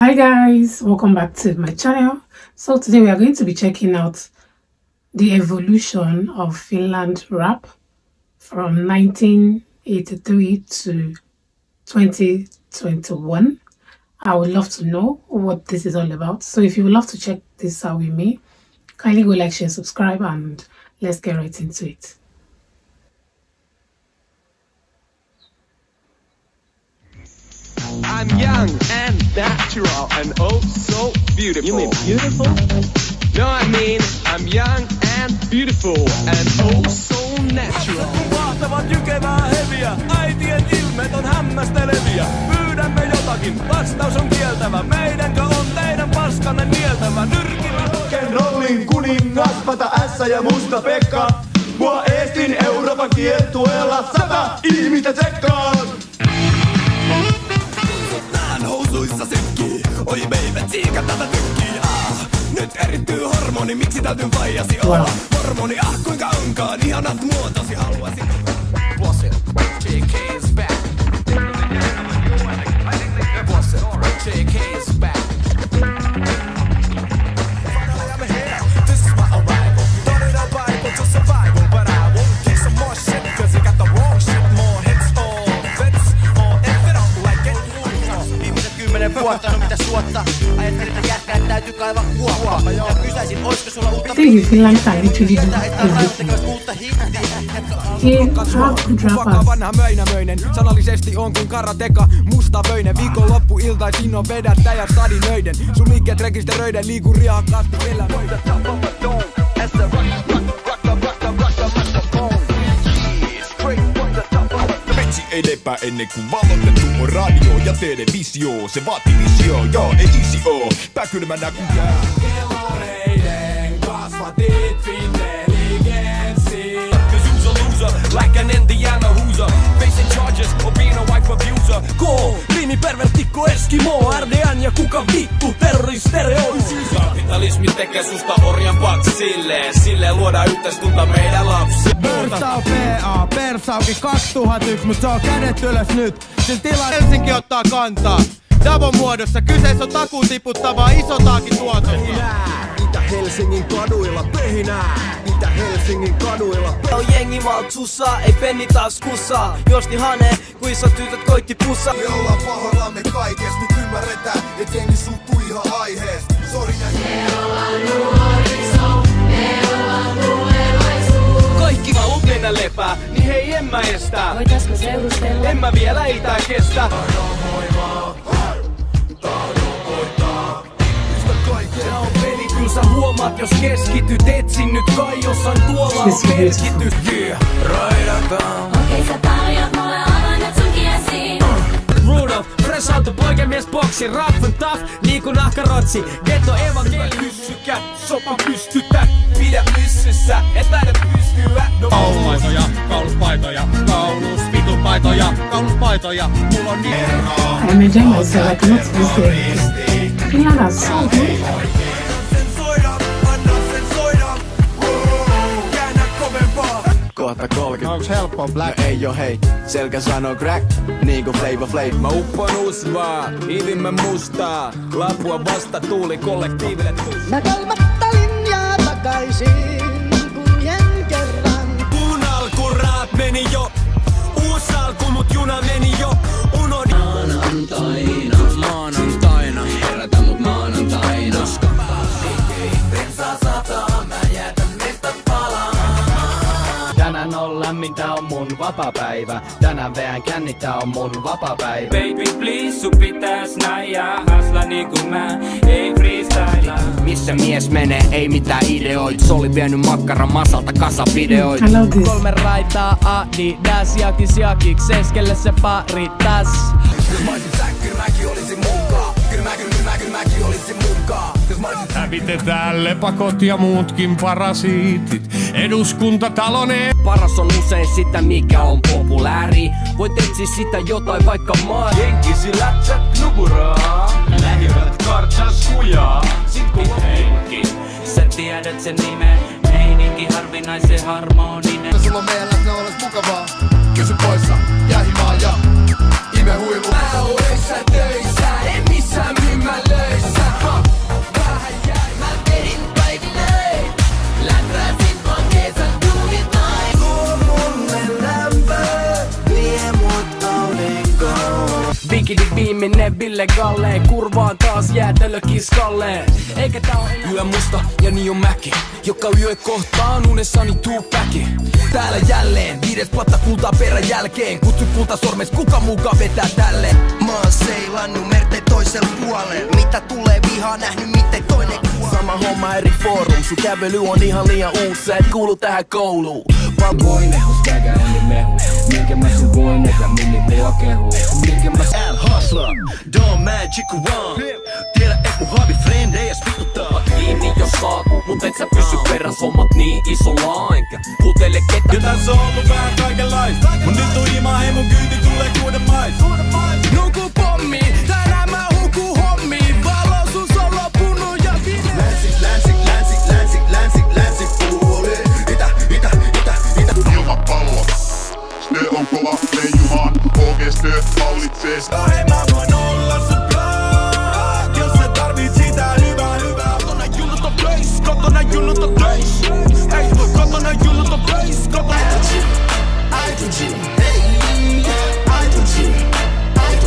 Hi guys, welcome back to my channel. So today we are going to be checking out the evolution of Finland rap from 1983 to 2021. I would love to know what this is all about. So if you would love to check this out with me, kindly go like, share, subscribe, and let's get right into it. I'm young and natural and oh so beautiful. You mean beautiful? No, I mean I'm young and beautiful and oh so natural. Mahtavat jykevää heviä, äitien ilmeet on hämmästeleviä. Pyydämme jotakin, vastaus on kieltävä. Meidänkö on teidän paskanne nieltävä? Nyrkillä rock'n'rollin kuningas, pata ässä ja musta Pekka. Mua eestin Euroopan kiertueella 100 ihmistä tsekkaan. Housuissa sykkii, oi baby, tsiikataan tykkii, nyt erittyy hormoni, miksi täytyy vaijasi olla? Hormoni, kuinka onkaan, ihanat muotosi, haluaisin. Boss it, JK is back. Boss it, JK is back. This is my arrival, thought it a Bible to survival, but I won't take some more shit, cause you got the wrong shit, more hits or fits, or if it don't like it. 10 vuotta, no mitä suotta. Ajattelin, että jätkää täytyy kaivaa kuoppa. Ja kysäisin, oisko sulla uutta Vaikka vanha möinämöinen, sanallisesti on kuin karateka, mustavöinen. Viikonloppuiltaisin on vedättäjä stadinöiden. Sun liikkeet rekisteröiden, liiku riahakkaasti elämöitä. Ei lepää ennen kuin valotettu on radio ja televisio. Se vaati visio, joo ei isi oo. Pääkylmänä kun jää. Kelloreiden kasvatit intelligenssi. Cause who's a loser, like an Indiana hooser. Facing charges or being a wife abuser. K, riimi pervertikko Eskimo, RDN ja kuka vittu terroristereo. Kapitalismi tekee susta orjampaksi silleen luodaan yhteiskunta meidän lapsi. Persau PA, Persauki 2001, mut se on kädet ylös nyt. Sen tila Helsinki ottaa kantaa. Davon muodossa kyseessä on takuun tiputtavaa isotaakin tuotosta. Itä Helsingin kaduilla pöhinää. Itä Helsingin kaduilla pöhinää. On jengi valtsussa, ei penni taskussa. Josti hane, kun isot tytöt koitti pussa. Me ollaan pahoillamme kaikesta, nyt ymmärretään, et jengi suuttuu ihan aiheesta. Sori näin. Me ollaan nuoriso, me ollaan tulevaisuus. Kaikki haluut mennä lepää, niin hei en mä estä. Voitaisko seurustella? En mä vielä itään kestä. Se on peli, kyl sä huomaat jos keskityt. Etsin nyt kai jossain tuolla on merkitys. Yeah, raidataan. Okei sä tarjot mulle avaimet sun kiesiin. Rudolph, fresh out poikemies boksi. Rough and tough, liiku nahkarotsi. Ghetto evankeli. Pyssykät, sopa pystytä. Pidä pyssyssä, et taida pystyä. Kauluspaitoja, kauluspaitoja, kaulusvitupaitoja, kauluspaitoja. Mulla on niin. I'm enjoying myself. I cannot speak it. Finland are so good. Kohta 30. Onks helppo black? No ei oo hei, selkä sanoo crack, niinku Flavor Flav. Mä uppon usvaa, ivimme mustaa, lapua vasta tuuli kollektiiville tussaa. Mä kolmatta linjaa takaisin, kuljen kerran. Kun alkuraat meni jo, uus alku mut juna meni jo. Unohdin maanantaina, herätä mut maanantaina. Koska mä bensaa sataa, mä jätän mestä palaa. Tänään on lämmin, tää on mun vapapäivä. Tänään veän känni, tää on mun vapapäivä. Baby please, sun pitäis näin ja hasla niinku mä, ei freestyla. Missä mies menee, ei mitään ideoit. Se oli vienyt makkaran masalta kasavideoit. I love this. 3 raitaa Adidas, jakis, keskelle se pari täs. Jos mä olisin sä, kyllä mäkin olisin munkaa. Kyllä mäkin olisin munkaa. Hävitetään lepakot ja muutkin parasiitit. Eduskuntataloneen. Paras on usein sitä, mikä on populääri. Voit etsiä sitä jotain vaikka maa. Jenkisi lätsät knuburaa. Lähivät kartsas kujaa. Sit kun Heikki, sä tiedät sen nimen. Meininki harvinaisen harmoninen. Sulla on meidän läsnä oles mukavaa. Kysy poissa, jää himaa ja ime huilu. mä oon töissä, en missään myymällä. Bille Galleen. Kurvaan taas jäätelö kiskalleen. Eikä tää oo enää... Yö musta ja niin on mäki. Joka yö kohtaan unessani tuupäki. Täällä jälleen 5 vuotta kultaa perän jälkeen. Kutsu kulta sormes, kuka mukaan vetää tälleen. Mä oon seilannut merten toisella puolella. Mitä tulee vihaa, nähnyt miten toinen kuolee. Sama homma eri forum, sun kävely on ihan liian uusi. Sä et kuulu tähän kouluun. Voinehus, käkä ääni mehu. Minkä mä sen voin ja minni mua kehu. Minkä mä Al Hustler, Don Magic One. Tiedä et mun haavi frendejä spituttaa. Kiinni jos saat, mut et sä pysy peräs. Hommat niin isolla enkä kuutele ketään. Ja tässä on ollut vähän kaikenlaista. Mut nyt on ima, hei mun kyyti tulee kuuden mais. Nuku pommi, tänään mä hukun hommiin. Valoisuus on loppunut ja Länsi puoli. Itä. Ilmapallo. Stö on kova leijumaan. OG Stö hallitsee. No hei mä voin olla sun plug. Jos sä tarvit sitä hyvää. Kotona jullut on place, kotona jullut on place. Ei, kotona jullut on place, kotona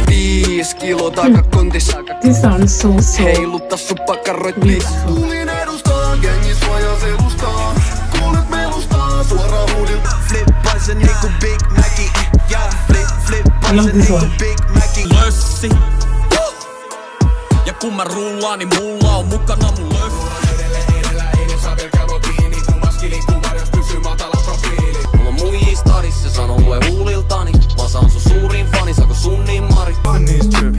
Viis kilo takakontissa. This sounds so Heilutta sun pakkaroit beautiful. Kuulin edustaa, gengi suojaa sedustaa. Kuulet melustaa, suoraan huudilta. Flippaisen niinku Big Maci. Ja I love this one. Big Maci. Lössi. Ja kun mä rullaan, niin mulla on mukana mun lössi. Mulla on muijii stadissa, sano lue huuliltani. Mä saan sun suurin fani, saako sun niin mari?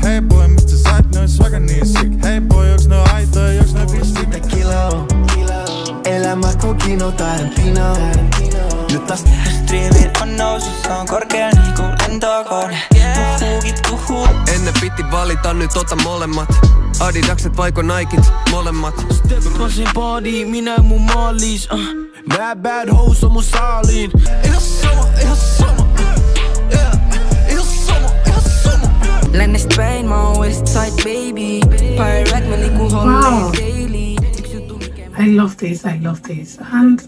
Hey boy, mistä sä et noin swagga niin sick? Hey boy, joks ne on aitoja, joks ne pisti? Mitä kilo? Elämä kuin Kino Tarantino. Nyt taas Streamit on nousussa, on korkea niinku lentokone. Puhukit puhuu. Ennen piti valita, nyt ota molemmat. Adidakset vaiko Nikit, molemmat. Steppasin body, minä mun maalis. Bad hoes on mun saaliin. Ihan sama. Lännestä päin, mä oon Westside baby. Pirate, mä liikun homeen daily. I love this. And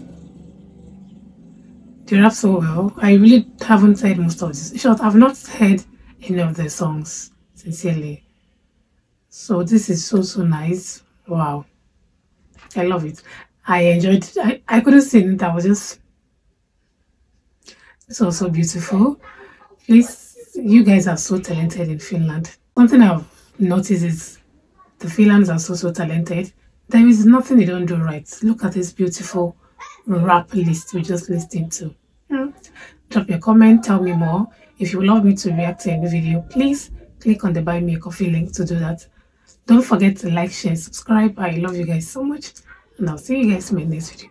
they rap so well. I really haven't heard most of this. In short, I've not heard any of their songs, sincerely. So this is so nice. Wow. I love it. I enjoyed it. I couldn't sing it. I was just... It's also beautiful. Please, you guys are so talented in Finland. Something I've noticed is the Finlands are so talented. There is nothing they don't do right. Look at this beautiful rap list we just listened to. Drop your comment, tell me more. If you would love me to react to any video, please click on the Buy Me a Coffee link to do that. Don't forget to like, share, subscribe. I love you guys so much. And I'll see you guys in my next video.